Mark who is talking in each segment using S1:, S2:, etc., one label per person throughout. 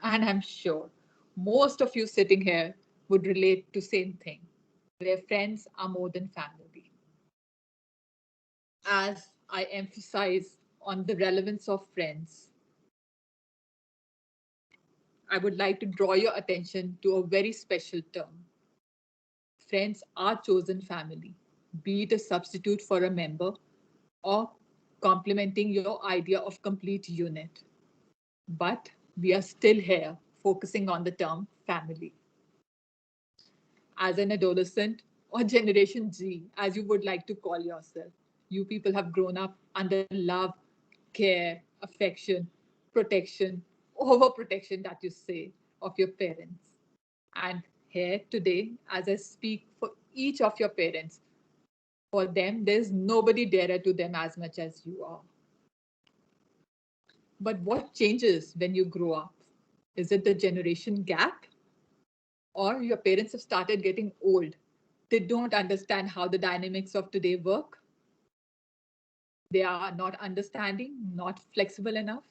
S1: And I'm sure most of you sitting here would relate to same thing, where friends are more than family. As I emphasize on the relevance of friends, I would like to draw your attention to a very special term. Friends are chosen family, be it a substitute for a member or complementing your idea of complete unit. But we are still here focusing on the term family. As an adolescent or Generation Z, as you would like to call yourself, you people have grown up under love, care, affection, protection, overprotection that you say of your parents. And here today, as I speak for each of your parents, for them, there's nobody dearer to them as much as you are. But what changes when you grow up? Is it the generation gap? Or your parents have started getting old? They don't understand how the dynamics of today work. They are not understanding, not flexible enough.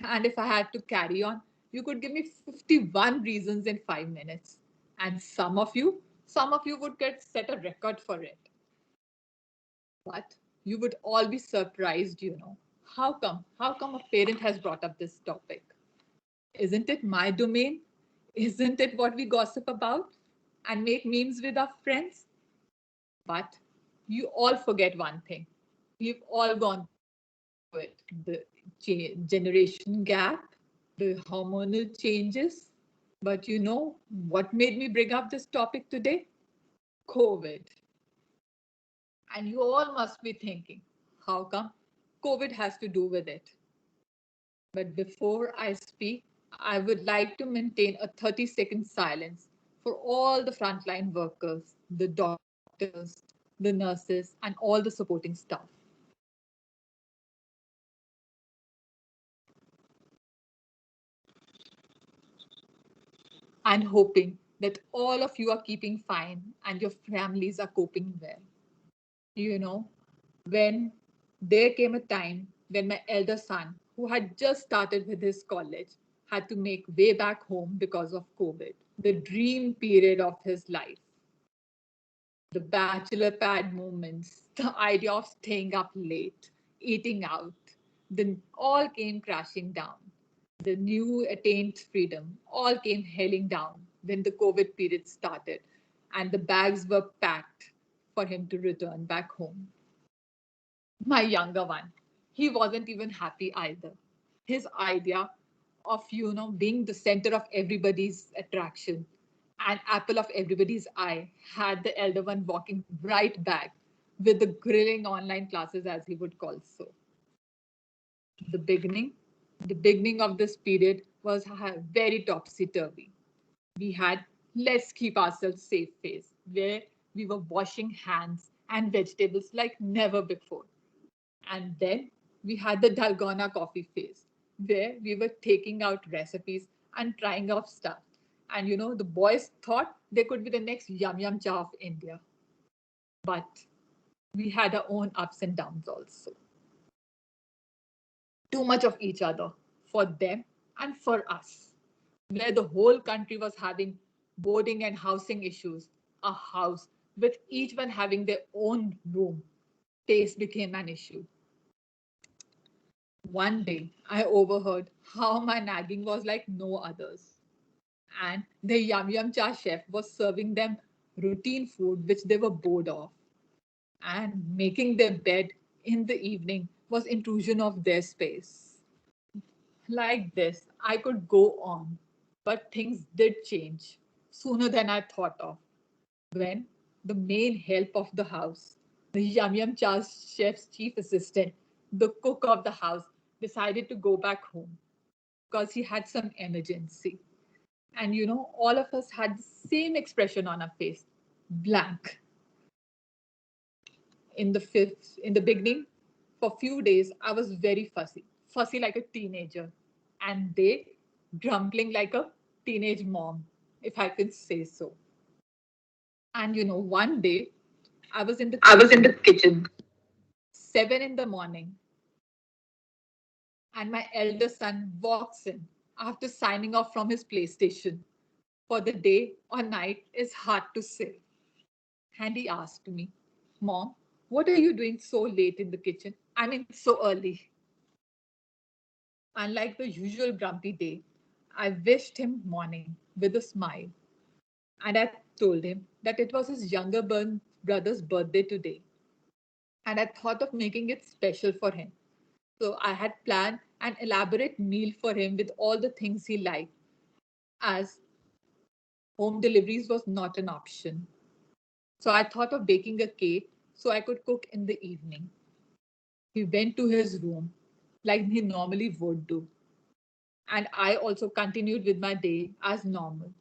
S1: And if I had to carry on, you could give me 51 reasons in 5 minutes. And some of you would get set a record for it. But you would all be surprised. How come? How come a parent has brought up this topic? Isn't it my domain? Isn't it what we gossip about and make memes with our friends? But you all forget one thing. We've all gone through it, the generation gap, the hormonal changes. But you know what made me bring up this topic today? COVID. And you all must be thinking, how come COVID has to do with it? But before I speak, I would like to maintain a 30-second silence for all the frontline workers, the doctors, the nurses, and all the supporting staff. And hoping that all of you are keeping fine and your families are coping well. You know, when there came a time when my elder son, who had just started with his college, had to make way back home because of COVID, the dream period of his life, the bachelor pad moments, the idea of staying up late, eating out, then all came crashing down. The new attained freedom all came hailing down when the COVID period started and the bags were packed for him to return back home. My younger one, he wasn't even happy either. His idea of, being the center of everybody's attraction and apple of everybody's eye had the elder one walking right back with the grilling online classes, as he would call so. The beginning, the beginning of this period was very topsy-turvy. We had let's keep ourselves safe phase, where we were washing hands and vegetables like never before. And then we had the Dalgona coffee phase, where we were taking out recipes and trying out stuff. And the boys thought they could be the next Yum Yum Cha of India. But we had our own ups and downs also. Too much of each other for them and for us, where the whole country was having boarding and housing issues, a house with each one having their own room. Taste became an issue. One day, I overheard how my nagging was like no others. And the Yum Yum Cha chef was serving them routine food which they were bored of. And making their bed in the evening was intrusion of their space. Like this, I could go on, but things did change sooner than I thought of. When the main help of the house, the Yum Yum Cha's chef's chief assistant, the cook of the house, decided to go back home because he had some emergency. And all of us had the same expression on our face, blank. In the beginning, for few days, I was very fussy like a teenager, and they grumbling like a teenage mom, if I can say so. And one day I was in the
S2: I was in
S1: kitchen,
S2: the kitchen.
S1: 7 in the morning, and my elder son walks in after signing off from his PlayStation for the day or night is hard to say. And he asked me, Mom, what are you doing so late in the kitchen? I mean, so early. Unlike the usual grumpy day, I wished him morning with a smile, and I told him that it was his younger brother's birthday today, and I thought of making it special for him. So I had planned an elaborate meal for him with all the things he liked, as home deliveries was not an option. So I thought of baking a cake so I could cook in the evening. He went to his room like he normally would do, and I also continued with my day as normal.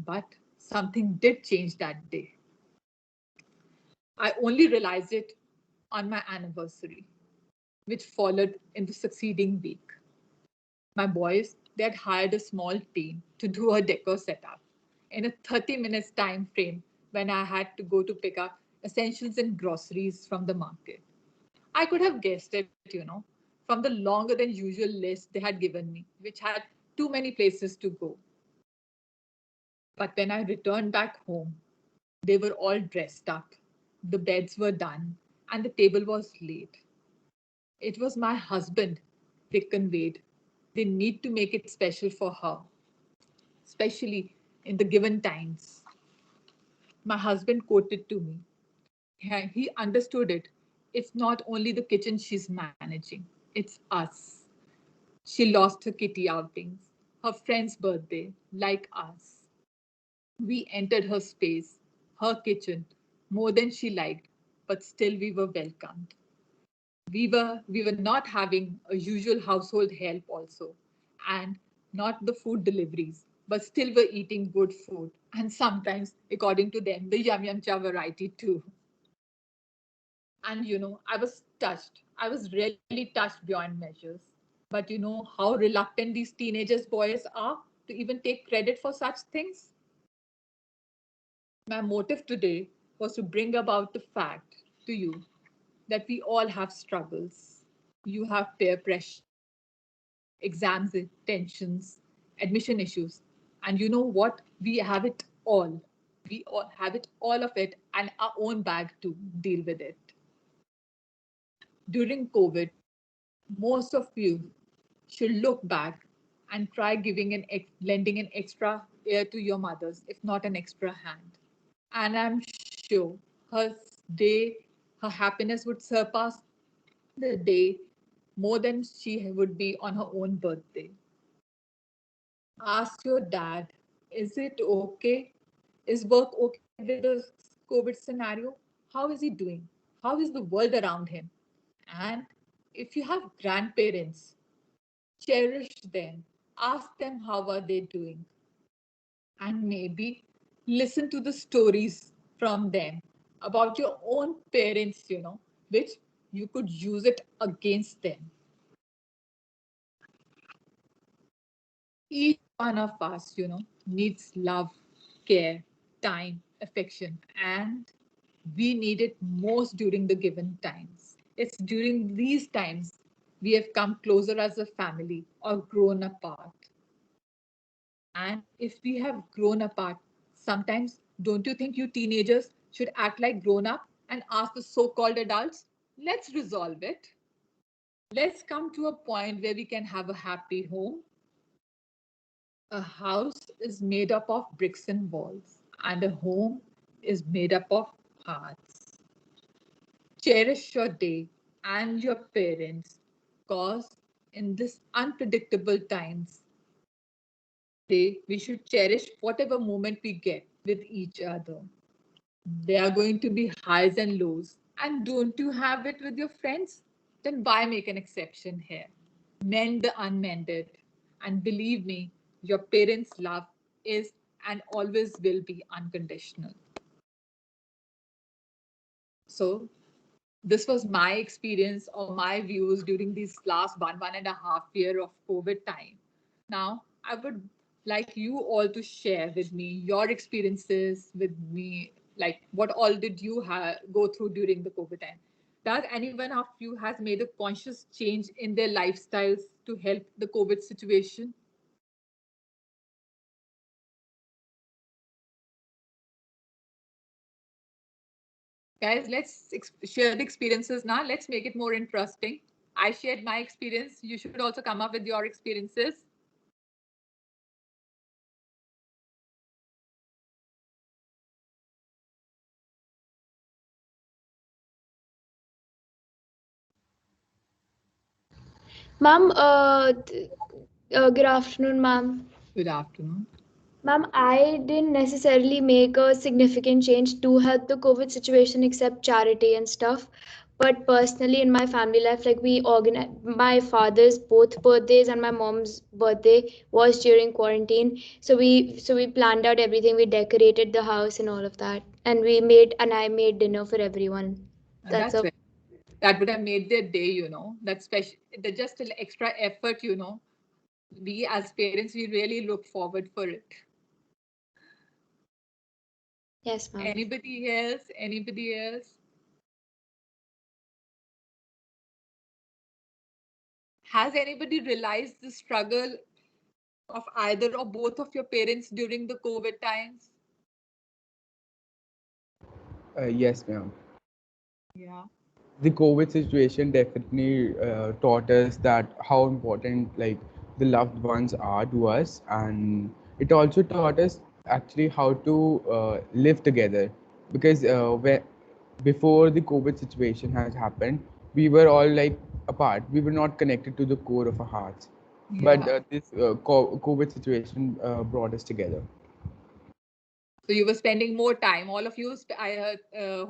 S1: But something did change that day. I only realized it on my anniversary, which followed in the succeeding week. My boys, they had hired a small team to do a decor setup in a 30 minutes time frame when I had to go to pick up essentials and groceries from the market. I could have guessed it, from the longer than usual list they had given me, which had too many places to go. But when I returned back home, they were all dressed up, the beds were done, and the table was laid. It was my husband, they conveyed. They need to make it special for her, especially in the given times. My husband quoted to me. Yeah, he understood it. It's not only the kitchen she's managing, it's us. She lost her kitty outings, her friend's birthday, like us. We entered her space, her kitchen, more than she liked, but still we were welcomed. We were not having a usual household help also, and not the food deliveries, but still were eating good food, and sometimes, according to them, the yum yum cha variety too. And I was touched. I was really touched beyond measures. But how reluctant these teenagers boys are to even take credit for such things? My motive today was to bring about the fact to you that we all have struggles. You have peer pressure, exams tensions, admission issues, and you know what? We have it all. We all have it, all of it, and our own bag to deal with it. During COVID, most of you should look back and try lending an extra ear to your mothers, if not an extra hand. And I'm sure her day, her happiness would surpass the day more than she would be on her own birthday. Ask your dad, is it okay? Is work okay with the COVID scenario? How is he doing? How is the world around him? And if you have grandparents, cherish them. Ask them how are they doing. And maybe listen to the stories from them about your own parents, which you could use it against them. Each one of us, needs love, care, time, affection, and we need it most during the given times. It's during these times we have come closer as a family or grown apart. And if we have grown apart, sometimes don't you think you teenagers should act like grown up and ask the so called adults, let's resolve it. Let's come to a point where we can have a happy home. A house is made up of bricks and walls, and a home is made up of hearts. Cherish your day and your parents, cause in this unpredictable times, we should cherish whatever moment we get with each other. There are going to be highs and lows. And don't you have it with your friends? Then why make an exception here? Mend the unmended. And believe me, your parents' love is and always will be unconditional. So, this was my experience or my views during these last 1.5 year of COVID time. Now, I would like you all to share with me your experiences with me, like what all did you go through during the COVID time? Does anyone of you has made a conscious change in their lifestyles to help the COVID situation? Guys, let's share the experiences now. Let's make it more interesting. I shared my experience. You should also come up with your experiences.
S2: Ma'am, good afternoon, ma'am.
S1: Good afternoon.
S2: Ma'am, I didn't necessarily make a significant change to help the COVID situation except charity and stuff. But personally, in my family life, like we organize my father's both birthdays and my mom's birthday was during quarantine. So we planned out everything. We decorated the house and all of that, and I made dinner for everyone. That's
S1: That's
S2: a
S1: very, that would have made their day, you know. That's special. The just an extra effort, you know. We as parents, we really look forward for it.
S2: yes, ma'am.
S1: Anybody else? Anybody else? Has anybody realized the struggle of either or both of your parents during the COVID times?
S3: Yes, ma'am.
S1: Yeah.
S3: The COVID situation definitely taught us that how important like the loved ones are to us, and it also taught us actually how to live together. Because before the COVID situation has happened, we were all like apart. We were not connected to the core of our hearts. But
S1: Yeah.
S3: this COVID situation brought us together.
S1: So you were spending more time. All of you, I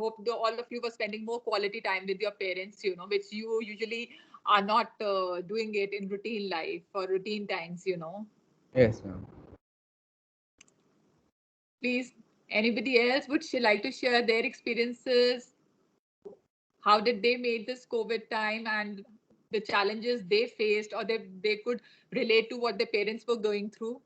S1: hope all of you were spending more quality time with your parents, you know, which you usually are not doing it in routine life or routine times, you know.
S3: Yes, ma'am.
S1: Please, anybody else would like to share their experiences? How did they make this COVID time and the challenges they faced, or they could relate to what their parents were going through?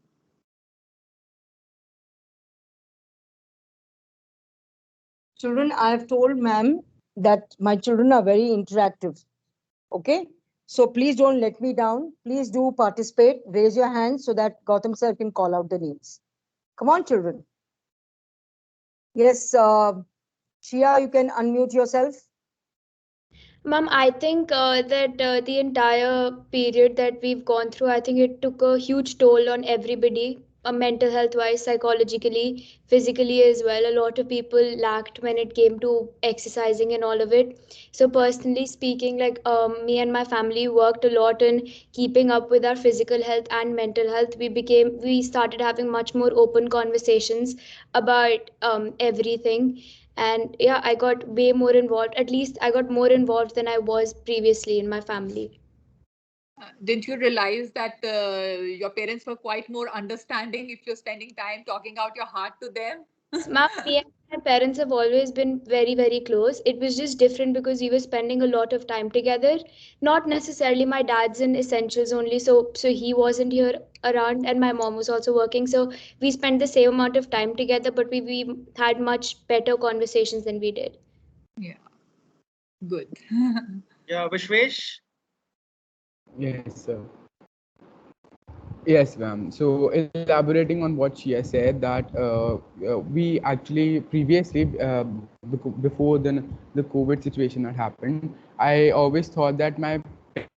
S4: Children, I have told ma'am that my children are very interactive. Okay? So please don't let me down. Please do participate. Raise your hands so that Gautam sir can call out the names. Come on, children. Yes, Shia, you can unmute yourself.
S2: Ma'am, I think that the entire period that we've gone through, I think it took a huge toll on everybody, mental health wise, psychologically, physically as well. A lot of people lacked when it came to exercising and all of it. So, personally speaking, like me and my family worked a lot in keeping up with our physical health and mental health. We started having much more open conversations about everything, and yeah, I got way more involved. At least I got more involved than I was previously in my family.
S1: Didn't you realize that your parents were quite more understanding if you're spending time talking out your heart to them?
S2: Yes, ma'am, me and my parents have always been very, very close. It was just different because we were spending a lot of time together. Not necessarily my dad's in essentials only, so he wasn't here around, and my mom was also working. So we spent the same amount of time together, but we had much better conversations than we did.
S1: Yeah, good.
S5: Yeah, Vishwesh.
S3: Yes, sir. Yes, ma'am. So elaborating on what Shia said, that we actually previously, before the COVID situation had happened, I always thought that my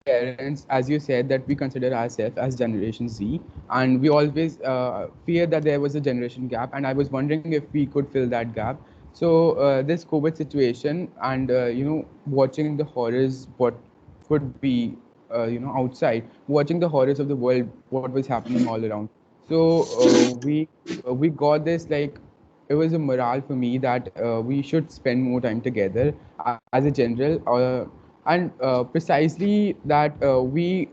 S3: parents, as you said, that we consider ourselves as Generation Z, and we always feared that there was a generation gap, and I was wondering if we could fill that gap. So this COVID situation, and watching the horrors, what could be outside, watching the horrors of the world, what was happening all around. So we got this, like, it was a morale for me that we should spend more time together as a general, and precisely that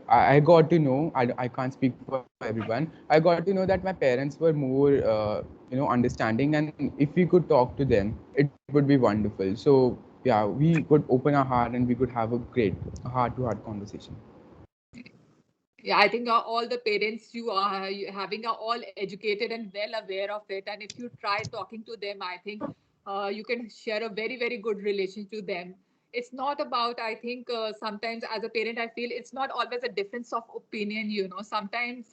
S3: I got to know, I can't speak for everyone, I got to know that my parents were more understanding, and if we could talk to them, it would be wonderful. So yeah, we could open our heart and we could have a great heart to heart conversation.
S1: Yeah, I think all the parents you having are all educated and well aware of it. And if you try talking to them, I think you can share a very, very good relation to them. It's not about, I think, sometimes as a parent, I feel it's not always a difference of opinion, you know. Sometimes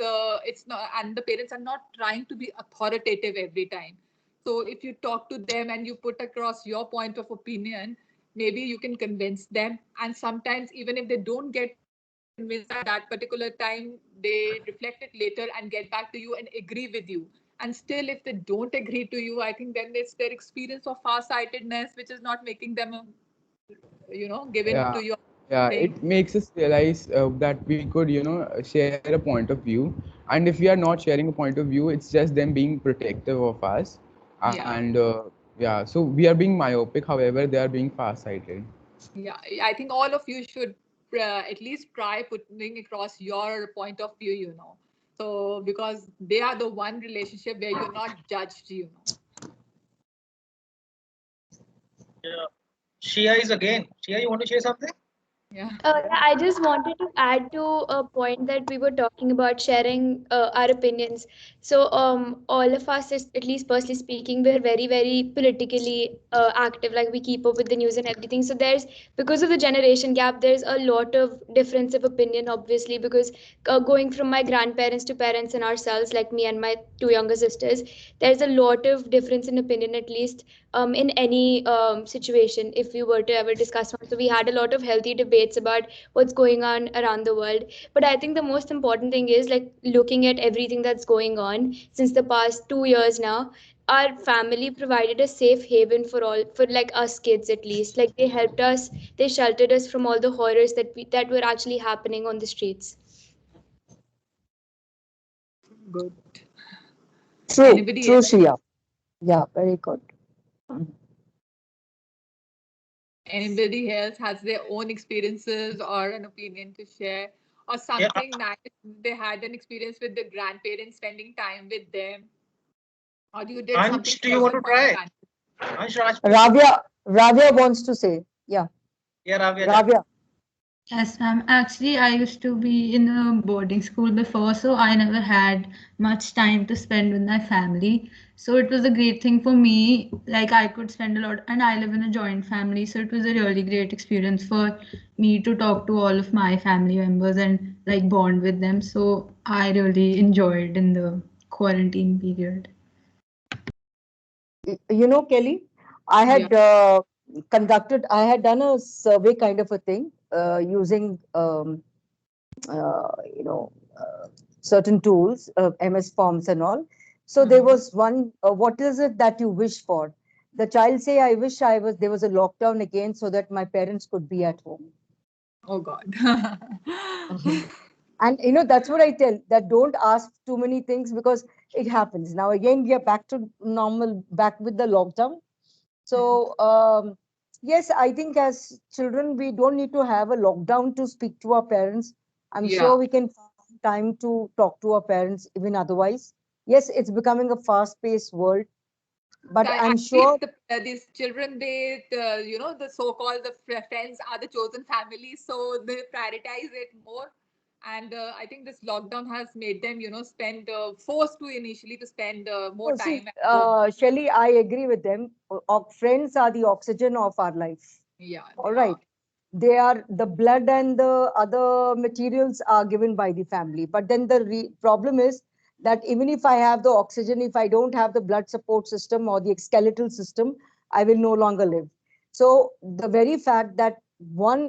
S1: it's not, and the parents are not trying to be authoritative every time. So if you talk to them and you put across your point of opinion, maybe you can convince them. And sometimes, even if they don't get convinced at that particular time, they reflect it later and get back to you and agree with you. And still, if they don't agree to you, I think then it's their experience of far-sightedness which is not making them, given
S3: Yeah,
S1: to your
S3: yeah,
S1: thing.
S3: it makes us realize that we could, share a point of view. And if we are not sharing a point of view, it's just them being protective of us.
S1: Yeah.
S3: And yeah, so we are being myopic, however, they are being far-sighted.
S1: Yeah, I think all of you should at least try putting across your point of view, So, because they are the one relationship where you're not judged.
S5: Yeah. Shia is again. Shia, you want to say something?
S1: Yeah.
S2: Yeah, I just wanted to add to a point that we were talking about sharing our opinions. So, all of us, at least personally speaking, we're very, very politically active. Like we keep up with the news and everything. So there's because of the generation gap, there's a lot of difference of opinion, obviously, because going from my grandparents to parents and ourselves, like me and my two younger sisters, there's a lot of difference in opinion, at least in any situation, if we were to ever discuss one. So we had a lot of healthy debates about what's going on around the world. But I think the most important thing is like looking at everything that's going on since the past 2 years now. Our family provided a safe haven for all, for like us kids at least. Like they helped us, they sheltered us from all the horrors that were actually happening on the streets.
S1: Good.
S4: True,
S1: Anybody
S4: true,
S1: else?
S4: Shia. Yeah, very good.
S1: Anybody else has their own experiences or an opinion to share, or
S5: Yeah.
S1: something nice they had an experience with the grandparents, spending time with them, or you did something
S5: Ansh, do you want
S1: special
S5: to
S1: for your
S5: try?
S1: grandparents?
S5: Ansh, Rajput.
S4: Ravya wants to say, yeah,
S5: Yeah, Ravya.
S4: Ravya.
S6: Yes, ma'am. Actually, I used to be in a boarding school before, so I never had much time to spend with my family. So it was a great thing for me. Like I could spend a lot, and I live in a joint family, so it was a really great experience for me to talk to all of my family members and like bond with them. So I really enjoyed in the quarantine period.
S4: You know, Kelly, I
S1: Yeah.
S4: had I had done a survey kind of a thing using, you know, certain tools, MS Forms and all. So there was one, what is it that you wish for? The child say, I wish there was a lockdown again so that my parents could be at home.
S1: Oh God.
S4: And that's what I tell, that don't ask too many things because it happens. Now again, we are back to normal, back with the lockdown. So yes, I think as children, we don't need to have a lockdown to speak to our parents. I'm
S1: Yeah.
S4: sure we can find time to talk to our parents even otherwise. Yes, it's becoming a fast-paced world, but I'm
S1: Actually,
S4: sure.
S1: these children, the so-called friends are the chosen family, so they prioritize it more. And I think this lockdown has made them, spend forced to initially to spend more
S4: Oh, see,
S1: time at home.
S4: Shelley, I agree with them. Friends are the oxygen of our life.
S1: Yeah,
S4: All
S1: they are.
S4: right. They are the blood and the other materials are given by the family. But then the problem is that even if I have the oxygen, if I don't have the blood support system or the skeletal system, I will no longer live. So the very fact that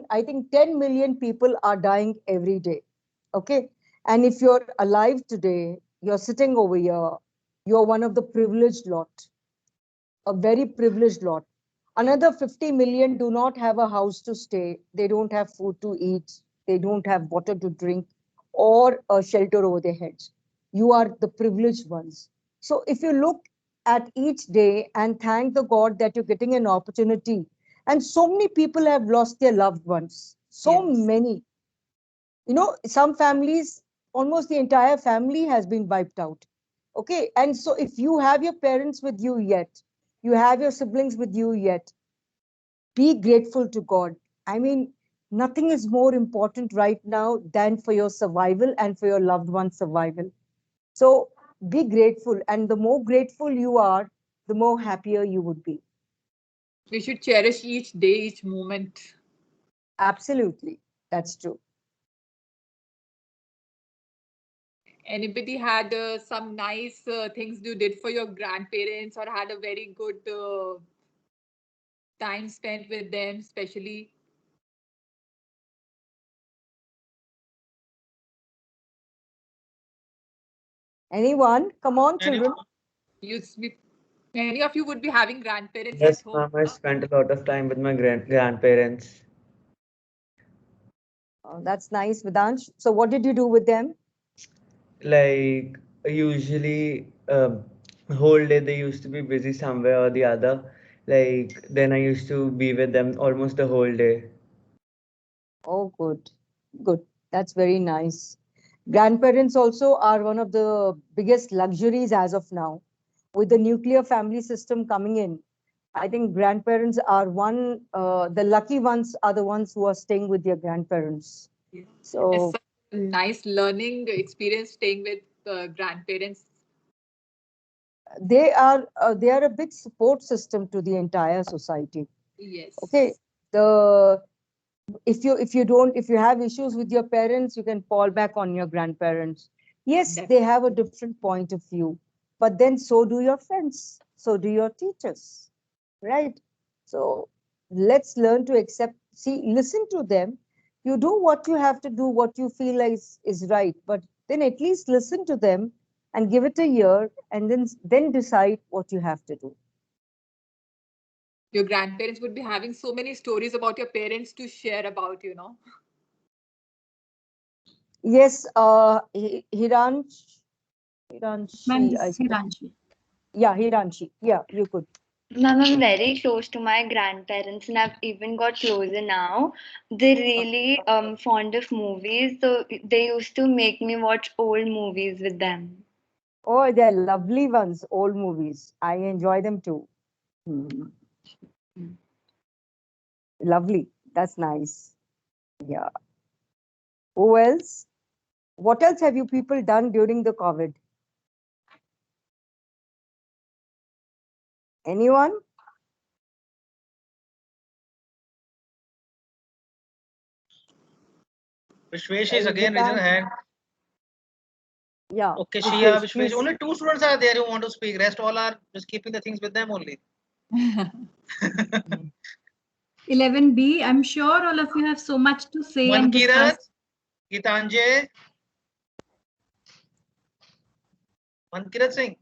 S4: I think 10 million people are dying every day. Okay. And if you're alive today, you're sitting over here, you're one of the privileged lot, a very privileged lot. Another 50 million do not have a house to stay. They don't have food to eat. They don't have water to drink or a shelter over their heads. You are the privileged ones. So if you look at each day and thank the God that you're getting an opportunity, and so many people have lost their loved ones, so
S1: Yes.
S4: many. Some families, almost the entire family has been wiped out. Okay. And so if you have your parents with you yet, you have your siblings with you yet, be grateful to God. I mean, nothing is more important right now than for your survival and for your loved one's survival. So be grateful. And the more grateful you are, the more happier you would be.
S1: We should cherish each day, each moment.
S4: Absolutely. That's true.
S1: Anybody had some nice things you did for your grandparents or had a very good time spent with them, especially?
S4: Anyone? Come on,
S5: Anyone?
S4: children.
S1: Many of you would be having grandparents
S7: Yes,
S1: at home.
S7: ma'am, I spent a lot of time with my grandparents.
S4: Oh, that's nice, Vedansh. So what did you do with them?
S7: Like usually, whole day they used to be busy somewhere or the other. Like then I used to be with them almost the whole day.
S4: Oh, good. Good. That's very nice. Grandparents also are one of the biggest luxuries as of now. With the nuclear family system coming in, I think grandparents are the lucky ones are the ones who are staying with their grandparents.
S1: It's
S4: So
S1: such a nice learning experience staying with grandparents.
S4: they are a big support system to the entire society.
S1: Yes.
S4: Okay. The if you have issues with your parents, you can fall back on your grandparents. Yes,
S1: Def-
S4: they have a different point of view, but then so do your friends, so do your teachers, right? So let's learn to accept, listen to them. You do what you have to do, what you feel is right, but then at least listen to them and give it a year, and then decide what you have to do.
S1: Your grandparents would be having so many stories about your parents to share about, you know.
S4: Yes, Hiranshi, I suppose.
S6: Hiranshi.
S4: Yeah, Hiranshi. Yeah, you could.
S8: Ma'am, I'm very close to my grandparents and I've even got closer now. They're really fond of movies, so they used to make me watch old movies with them.
S4: Oh, they're lovely ones, old movies. I enjoy them too. Mhm. Lovely. That's nice. Yeah. Who else? What else have you people done during the COVID? Anyone?
S5: Vishwesh is again raising her
S4: Vedansh?
S5: hand.
S4: Yeah.
S5: Okay, Shia,
S4: Vishwesh,
S5: Vishwesh.
S4: please.
S5: Only two students are there who want to speak. Rest all are just keeping the things with them only.
S6: 11B, I'm sure all of you have so much to say and
S5: Mankirat,
S6: discuss.
S5: Gitanjay, Mankirat Singh.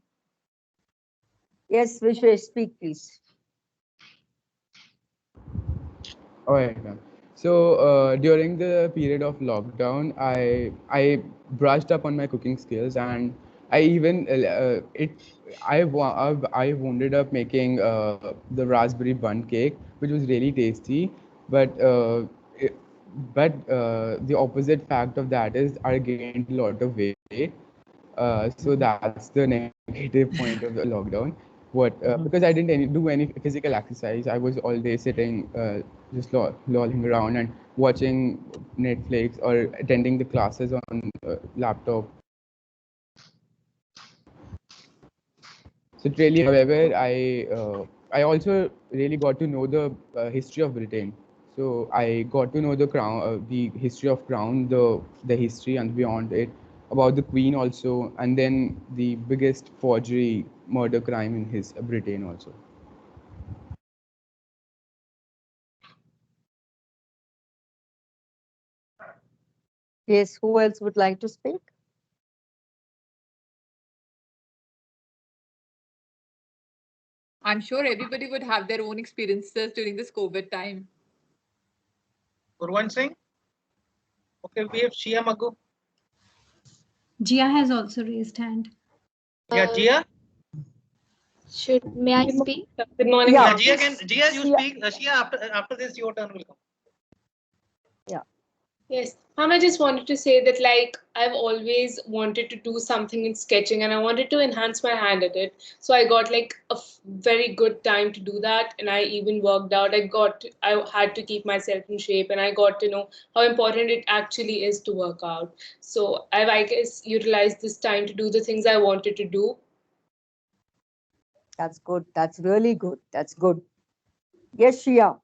S4: Yes, Vishwesh, speak, please.
S3: All right, ma'am. So during the period of lockdown, I brushed up on my cooking skills, and I even I wounded up making the raspberry bun cake, which was really tasty. But it, the opposite fact of that is I gained a lot of weight. So that's the negative point of the lockdown. Because I didn't do any physical exercise. I was all day sitting, just lolling around and watching Netflix or attending the classes on laptop. So it really, however, I also really got to know the history of Britain. So I got to know the history of Crown, the history and beyond it, about the Queen also, and then the biggest forgery murder crime in his Britain also.
S4: Yes, who else would like to speak?
S1: I'm sure everybody would have their own experiences during this COVID time.
S5: Gurwan Singh. Okay, we have Shia Maggu.
S6: Jia has also raised hand.
S5: Yeah, Jia.
S2: May I speak?
S9: Good morning,
S4: Yeah.
S5: Yeah,
S9: ma'am.
S5: Jia, you
S4: Shia.
S5: speak. Shia, after this, your turn will come.
S4: Yeah.
S9: Yes, ma'am, I just wanted to say that like I've always wanted to do something in sketching and I wanted to enhance my hand at it. So I got like a very good time to do that and I even worked out. I had to keep myself in shape and I got to know how important it actually is to work out. So I guess utilized this time to do the things I wanted to do.
S4: That's good. That's really good. That's good. Yes, Shia.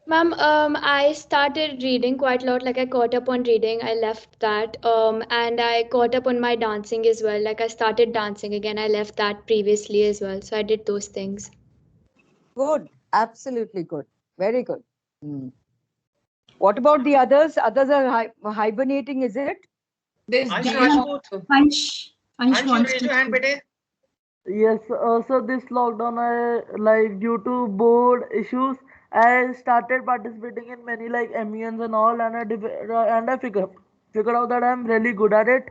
S2: Ma'am, I started reading quite a lot. Like I caught up on reading. I left that. And I caught up on my dancing as well. Like I started dancing again. I left that previously as well. So I did those things.
S4: Good. Absolutely good. Very good. Hmm. What about the others? Others are hibernating, is it?
S1: There's
S5: Ansh
S1: Diya
S5: Rajput.
S1: also.
S6: Ansh
S5: Ansh, you
S6: wants
S5: raise
S6: to
S5: your hand,
S6: speak.
S5: bete.
S10: Yes, so this lockdown, I like due to board issues, I started participating in many like MENs and all, and I figured out that I'm really good at it.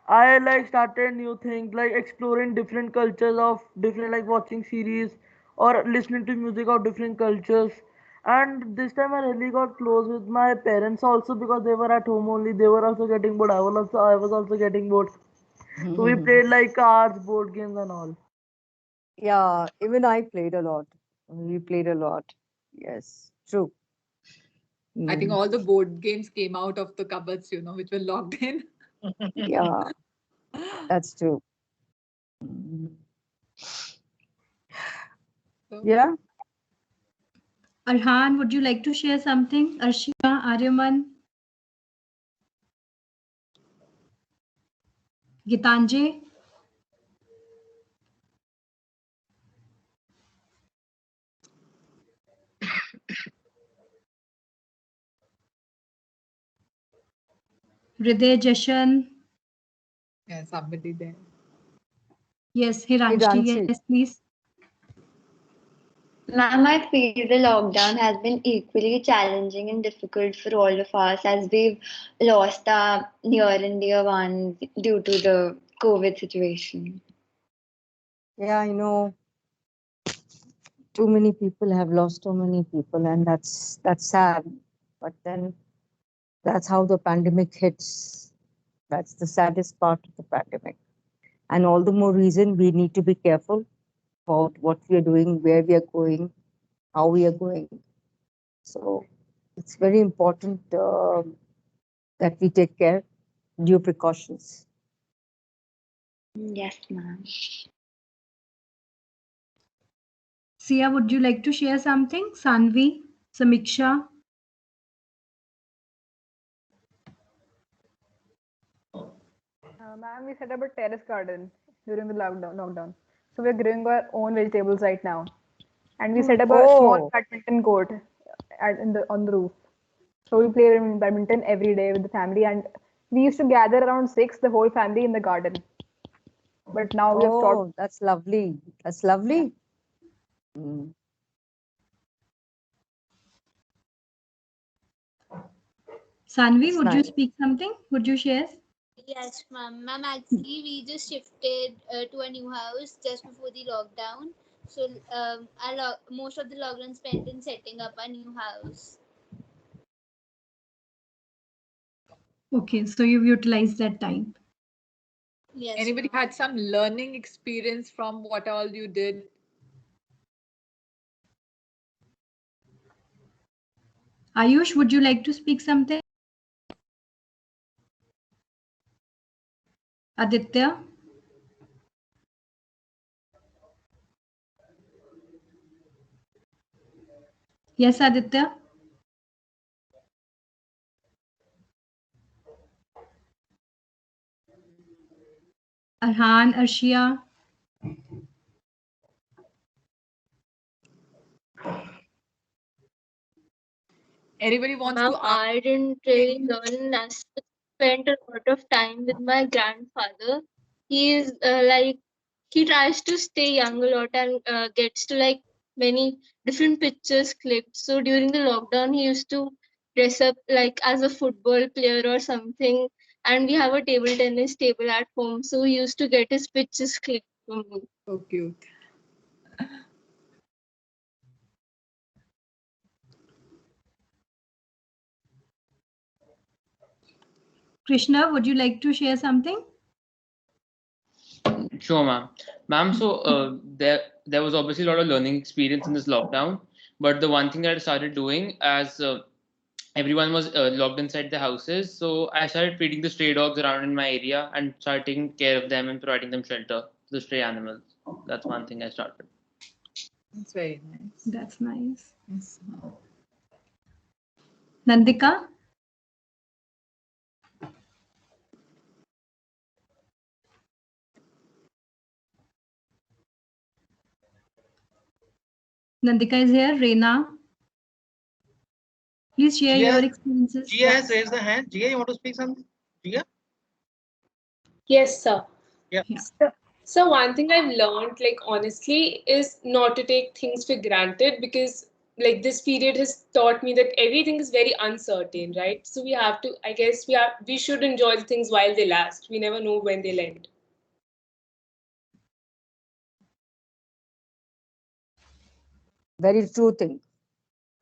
S10: I like started new things like exploring different cultures of different like watching series or listening to music of different cultures. And this time I really got close with my parents also because they were at home only. They were also getting bored. I was also getting bored. So we played like cards, board games, and all.
S4: Yeah, even I played a lot. We played a lot. Yes, true.
S1: I think
S4: Hmm.
S1: all the board games came out of the cupboards, which were locked in.
S4: Yeah, that's true. Hmm.
S1: So,
S4: Yeah.
S6: Arhan, would you like to share something? Arshia, Aryaman, Gitanje? Hriday, Jashan?
S1: yeah, somebody there.
S6: Yes, Hiranshi,
S4: Hiranshi.
S6: yes, please.
S8: Ma'am, I feel the lockdown has been equally challenging and difficult for all of us as we've lost our near and dear ones due to the COVID situation.
S4: Yeah, too many people have lost too many people, and that's sad. But then that's how the pandemic hits. That's the saddest part of the pandemic. And all the more reason we need to be careful about what we are doing, where we are going, how we are going. So it's very important that we take care, due precautions.
S8: Yes, ma'am.
S6: Sia, would you like to share something? Sanvi, Samiksha?
S11: Ma'am, we set up a terrace garden during the lockdown. So we're growing our own vegetables right now. And we set up a small
S4: Oh,
S11: badminton court on the roof. So we play badminton every day with the family. And we used to gather around 6, the whole family in the garden. But now we have stopped.
S4: oh, that's lovely. That's
S11: Yeah.
S4: lovely. Mm.
S6: Sanvi,
S4: It's
S6: would you
S4: nice.
S6: speak something? Would you share?
S12: Yes, ma'am. Ma'am, actually, we just shifted to a new house just before the lockdown. So, most of the lockdown spent in setting up a new house.
S6: Okay, so you've utilized that time.
S12: Yes,
S1: Anybody
S12: ma'am.
S1: had some learning experience from what all you did?
S6: Ayush, would you like to speak something? Aditya? Yes, Aditya? Arhan, Arshia?
S1: Anybody wants
S12: Ma'am,
S1: to ask?
S12: I didn't really learn as I spent a lot of time with my grandfather. He is he tries to stay young a lot and gets to like many different pictures clicked. So during the lockdown, he used to dress up like as a football player or something. And we have a table tennis table at home. So he used to get his pictures clicked from me.
S1: So cute.
S6: Krishna, would you like to share something?
S13: Sure, ma'am. Ma'am, so there was obviously a lot of learning experience in this lockdown, but the one thing that I started doing as everyone was locked inside their houses, so I started feeding the stray dogs around in my area and started taking care of them and providing them shelter to the stray animals. That's one thing I started.
S1: That's very nice.
S6: That's nice.
S1: Yes.
S6: Nandika? Nandika is here. Reena? Please share
S5: Gia,
S6: your experiences.
S5: Gia has raised the hand. Gia, you want to speak something? Gia?
S9: Yes, sir.
S5: Yeah.
S9: So one thing I've learned, like honestly, is not to take things for granted, because like this period has taught me that everything is very uncertain, right? So we have to, I guess we should enjoy the things while they last. We never know when they'll end.
S4: Very true thing.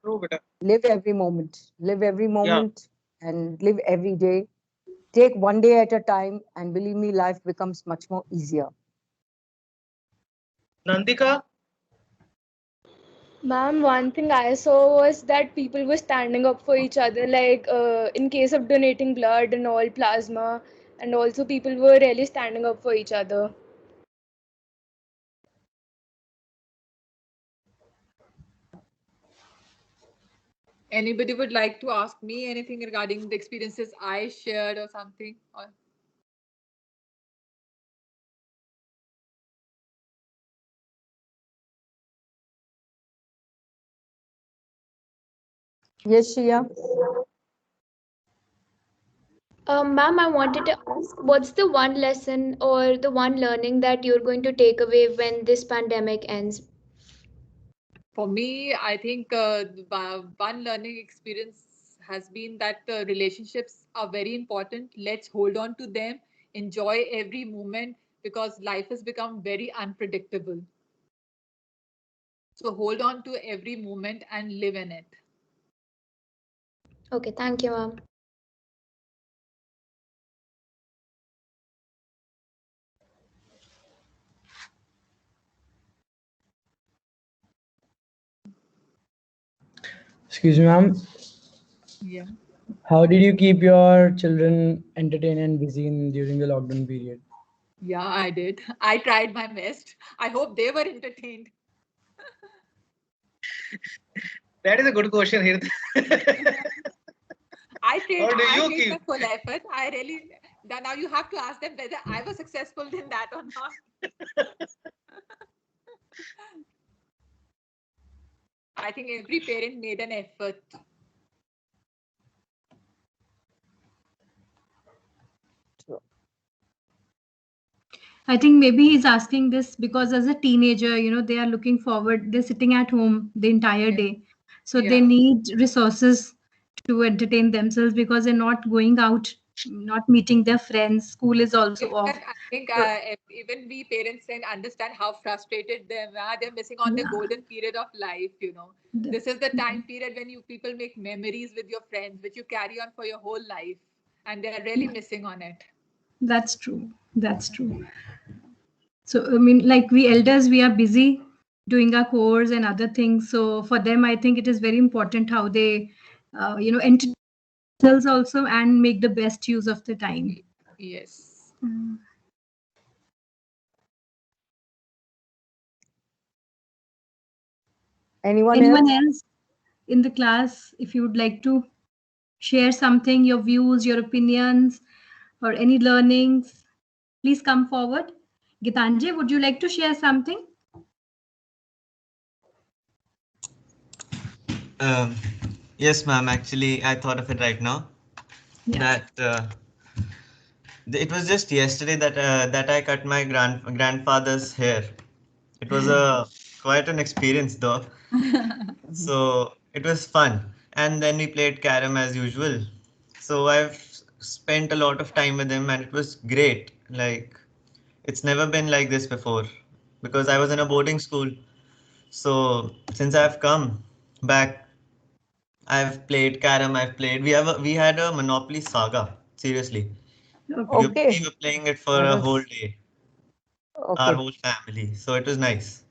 S5: True, beta.
S4: Live every moment. Live every moment and live every day. Take one day at a time, and believe me, life becomes much more easier.
S5: Nandika?
S2: Ma'am, one thing I saw was that people were standing up for each other, like in case of donating blood and all, plasma, and also people were really standing up for each other.
S1: Anybody would like to ask me anything regarding the experiences I shared or something? Or...
S4: Yes, Shia.
S2: Ma'am, I wanted to ask, what's the one lesson or the one learning that you're going to take away when this pandemic ends?
S1: For me, I think one learning experience has been that relationships are very important. Let's hold on to them, enjoy every moment, because life has become very unpredictable. So hold on to every moment and live in it.
S2: Okay, thank you, ma'am.
S14: Excuse me, ma'am.
S1: Yeah.
S14: How did you keep your children entertained and busy during the lockdown period?
S1: Yeah, I did. I tried my best. I hope they were entertained.
S5: That is a good question here.
S1: I
S5: How do you
S1: gave
S5: keep?
S1: my full effort. I really. Now you have to ask them whether I was successful in that or not. I think every parent made an effort.
S6: I think maybe he's asking this because as a teenager, they are looking forward, they're sitting at home the entire day. So they need resources to entertain themselves because they're not going out, not meeting their friends. School is also off.
S1: I think even we parents can understand how frustrated they are. They're missing on the golden period of life. This is the time period when you people make memories with your friends, which you carry on for your whole life, and they're really missing on it.
S6: That's true. That's true. So, I mean, like we elders, we are busy doing our chores and other things. So for them, I think it is very important how they, entertain themselves also and make the best use of the time.
S1: Yes.
S4: Anyone
S6: else in the class, if you would like to share something, your views, your opinions, or any learnings, please come forward. Gitanjali, would you like to share something?
S7: Yes, ma'am. Actually, I thought of it right now.
S6: Yeah.
S7: That it was just yesterday that I cut my grandfather's hair. It was quite an experience, though. So it was fun, and then we played carom as usual. So I've spent a lot of time with him, and it was great. Like it's never been like this before, because I was in a boarding school. So since I've come back, I've played carom. We had a Monopoly saga. Seriously,
S4: Okay.
S7: we were playing it for
S4: That
S7: a
S4: was-
S7: whole day.
S4: Okay.
S7: Our whole family. So it was nice.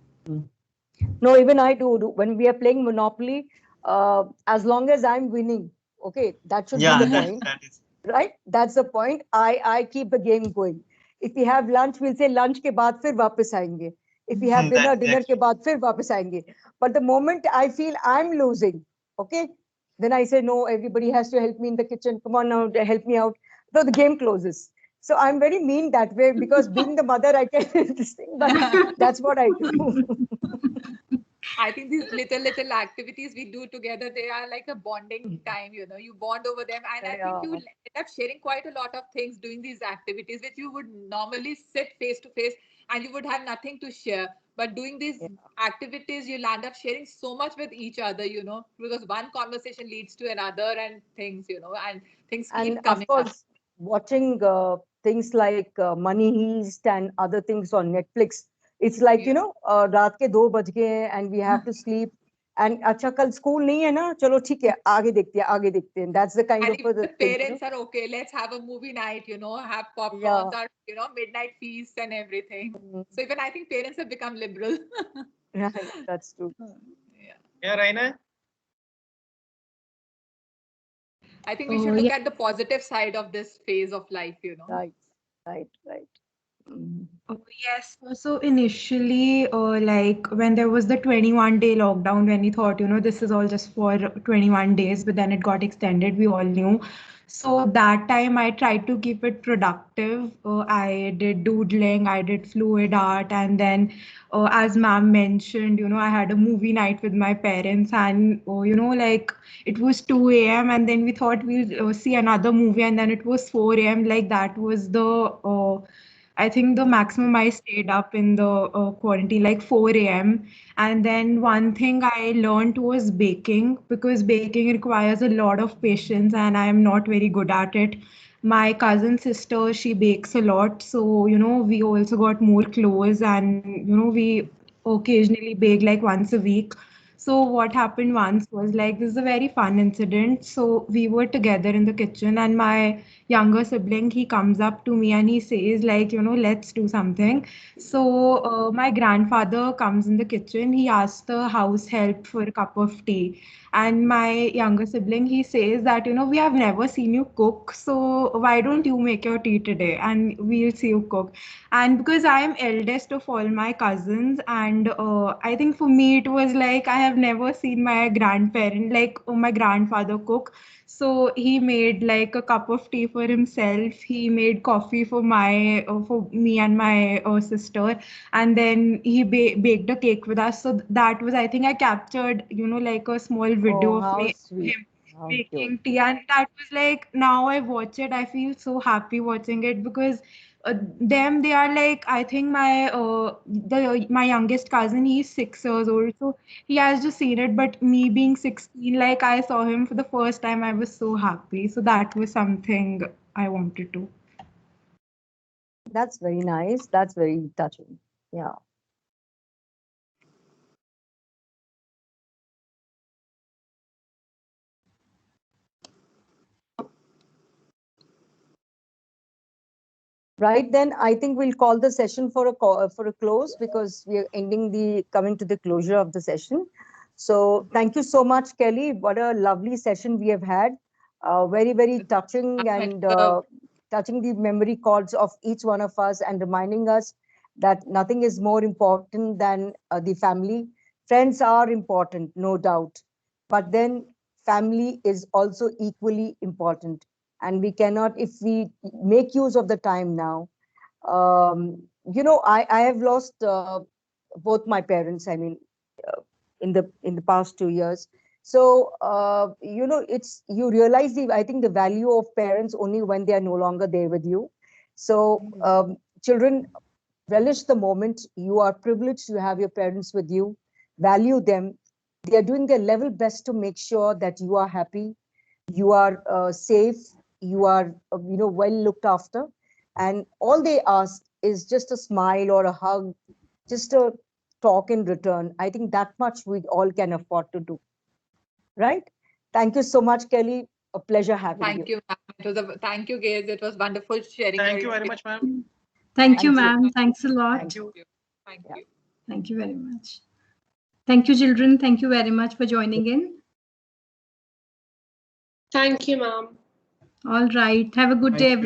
S4: No, even I do. When we are playing Monopoly, as long as I'm winning, okay, that should
S7: Yeah,
S4: be the point,
S7: that is.
S4: right? That's the point. I keep the game going. If we have lunch, we'll say lunch के बाद फिर वापस आएंगे. If we have dinner के बाद फिर वापस आएंगे. But the moment I feel I'm losing, okay, Then I say, no, everybody has to help me in the kitchen. Come on now, help me out. So the game closes. So I'm very mean that way because being the mother, I can this thing, but that's what I do.
S1: I think these little activities we do together, they are like a bonding time, you know, you bond over them. And I think you
S4: Yeah.
S1: end up sharing quite a lot of things doing these activities, which you would normally sit face to face and you would have nothing to share. But doing these activities, you'll end up sharing so much with each other, you know, because one conversation leads to another and things, you know, and things
S4: And
S1: keep
S4: of
S1: coming up.
S4: course, watching things like Money Heist and other things on Netflix, it's like, you know, रात के 2 बज गए हैं and we have to sleep. And अच्छा कल school नहीं है ना, चलो ठीक है, आगे देखते हैं. That's the kind
S1: And
S4: of
S1: even
S4: the
S1: the
S4: thing, you know.
S1: parents are okay, let's have a movie night, you know, have popcorns
S4: Yeah.
S1: or, you know, midnight feasts and everything.
S4: Mhm.
S1: So even I think parents have become liberal.
S4: Right, that's true.
S5: Yeah, Raina.
S1: I think we should look at the positive side of this phase of life, you know.
S4: Right. Mhm.
S15: Oh, yes. So initially, like when there was the 21-day lockdown, when we thought, you know, this is all just for 21 days, but then it got extended, we all knew. So that time I tried to keep it productive. I did doodling, I did fluid art, and then, as ma'am mentioned, you know, I had a movie night with my parents, and, you know, like it was 2 a.m., and then we thought we'll see another movie, and then it was 4 a.m. Like that was the I think the maximum I stayed up in the quarantine, like 4 a.m. And then one thing I learned was baking, because baking requires a lot of patience and I am not very good at it. My cousin sister, she bakes a lot. So, you know, we also got more clothes and, you know, we occasionally bake like once a week. So what happened once was like, this is a very fun incident. So we were together in the kitchen and my younger sibling, he comes up to me and he says like, you know, let's do something. So my grandfather comes in the kitchen. He asks the house help for a cup of tea. And my younger sibling, he says that, you know, we have never seen you cook. So why don't you make your tea today and we'll see you cook. And because I am eldest of all my cousins, and I think for me it was like I have never seen my grandparent, like my grandfather cook. So he made like a cup of tea for himself. He made coffee for for me and my sister, and then he baked a cake with us. So that was, I think, I captured, you know, like a small video
S4: Oh,
S15: of
S4: how
S15: me
S4: sweet.
S15: him
S4: How
S15: making
S4: cute.
S15: tea, and that was like, now I watch it, I feel so happy watching it, because them, they are like, I think my youngest cousin, he's 6 years old, so he has just seen it, but me being 16, like I saw him for the first time, I was so happy. So that was something I wanted to.
S4: That's very nice. That's very touching. Yeah. Right, then I think we'll call the session for a close, because we are coming to the closure of the session. So thank you so much, Kelly. What a lovely session we have had. Very, very touching, and touching the memory chords of each one of us, and reminding us that nothing is more important than the family. Friends are important, no doubt, but then family is also equally important. And we cannot, if we make use of the time now, you know, I have lost both my parents, I mean, in the past 2 years. So you know, you realize I think the value of parents only when they are no longer there with you. So children, relish the moment. You are privileged to have your parents with you. Value them. They are doing their level best to make sure that you are happy, you are safe, you are you know, well looked after, and all they ask is just a smile or a hug, just a talk in return. I think that much we all can afford to do. Right? Thank you so much, Kelly. A pleasure having
S1: Thank you, ma'am. Thank you, Gaze. It was wonderful sharing.
S5: Thank you very much, ma'am.
S15: Thank you,
S4: Thank you.
S15: ma'am. Thanks a lot.
S1: Thank you. Thank you.
S15: Thank you very much. Thank you, children. Thank you very much for joining in.
S9: Thank you, ma'am.
S15: All right. Have a good day, everyone.